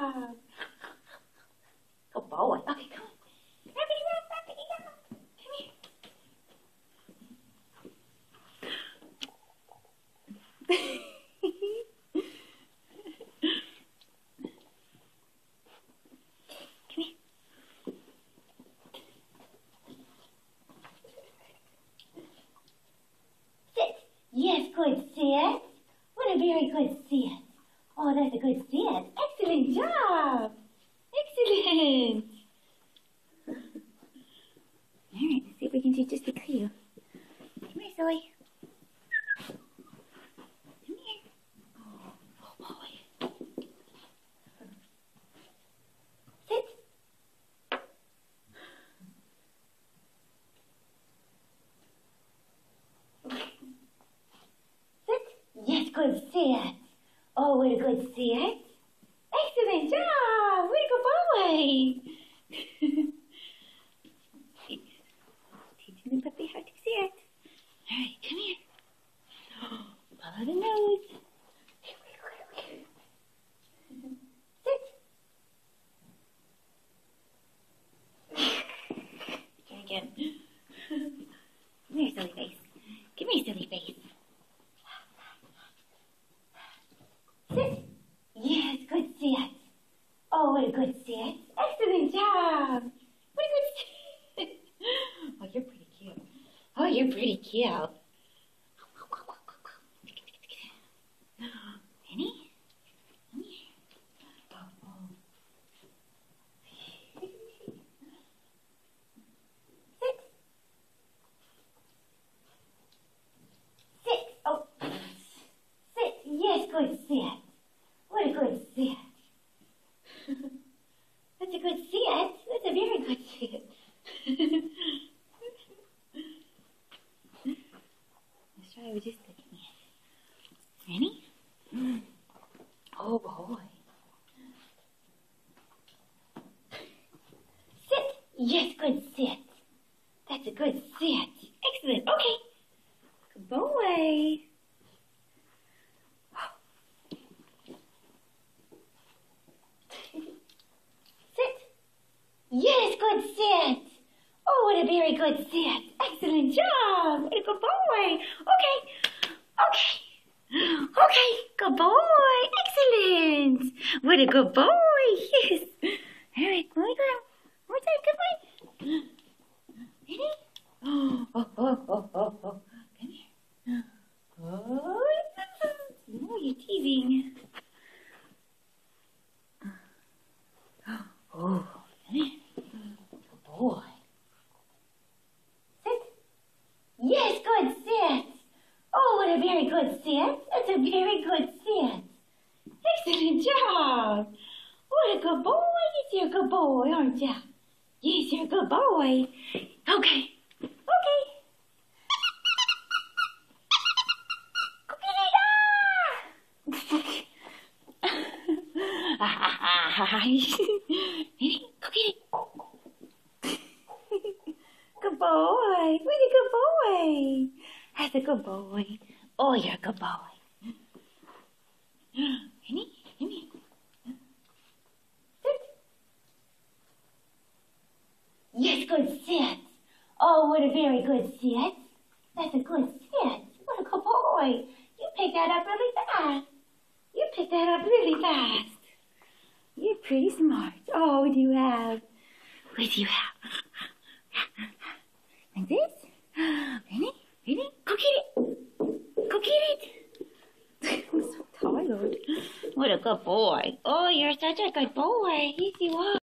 job. Good boy. Okay, come on. Rapidy rap, rapidy rap. Come here. Come here. Sit. Yes, good sit. What a very good sit. Oh, that's a good sit. Excellent job. Excellent. All right, let's see if we can do just a clue. Come here, Zoe. Come here. Oh, boy. Sit. Sit. Yes, good sit. Oh, what a good sit. Excellent job. Way to go, boy. Teaching the puppy how to sit. All right, come here. Follow the nose. Sit. Try again. Come here, silly face. Come here, silly face. Sit. Yes, good sit. Oh, what a good sit. Excellent job. What a good sit. Oh, you're pretty cute. Oh, you're pretty cute. Penny? Come here. Oh, oh. Sit. Sit. Oh. Sit. Yes, good sit. What a good sit. That's a good sit. That's a very good sit. Let's try with just looking at it. Ready? Oh boy. Sit. Yes, good sit. That's a good sit. Excellent. Okay. Good boy. Sit. Yes, good sit. Oh, what a very good sit. Excellent job. What a good boy. Okay. Okay. Okay. Good boy. Excellent. What a good boy. Yes. All right. One more time. One more time. Good boy. Ready? Oh, oh, oh, oh, oh, oh. Come here. Oh, you're teasing. Oh, come here. Good boy. Sit. Yes, good sit. Oh, what a very good sit. That's a very good sit. Excellent job. What a good boy. Yes, you're a good boy, aren't you? Yes, you're a good boy. Okay. Okay. Ready? Go get it. Good boy. What a good boy. That's a good boy. Oh, you're a good boy. Ready? Come here. Sit. Yes, good sit. Oh, what a very good sit. That's a good sit. What a good boy. You picked that up really fast. You picked that up really fast. You're pretty smart. Oh, what do you have? What do you have? Like this? Ready? Ready? Go get it. Go get it. I'm so tired. What a good boy. Oh, you're such a good boy. Yes, you are.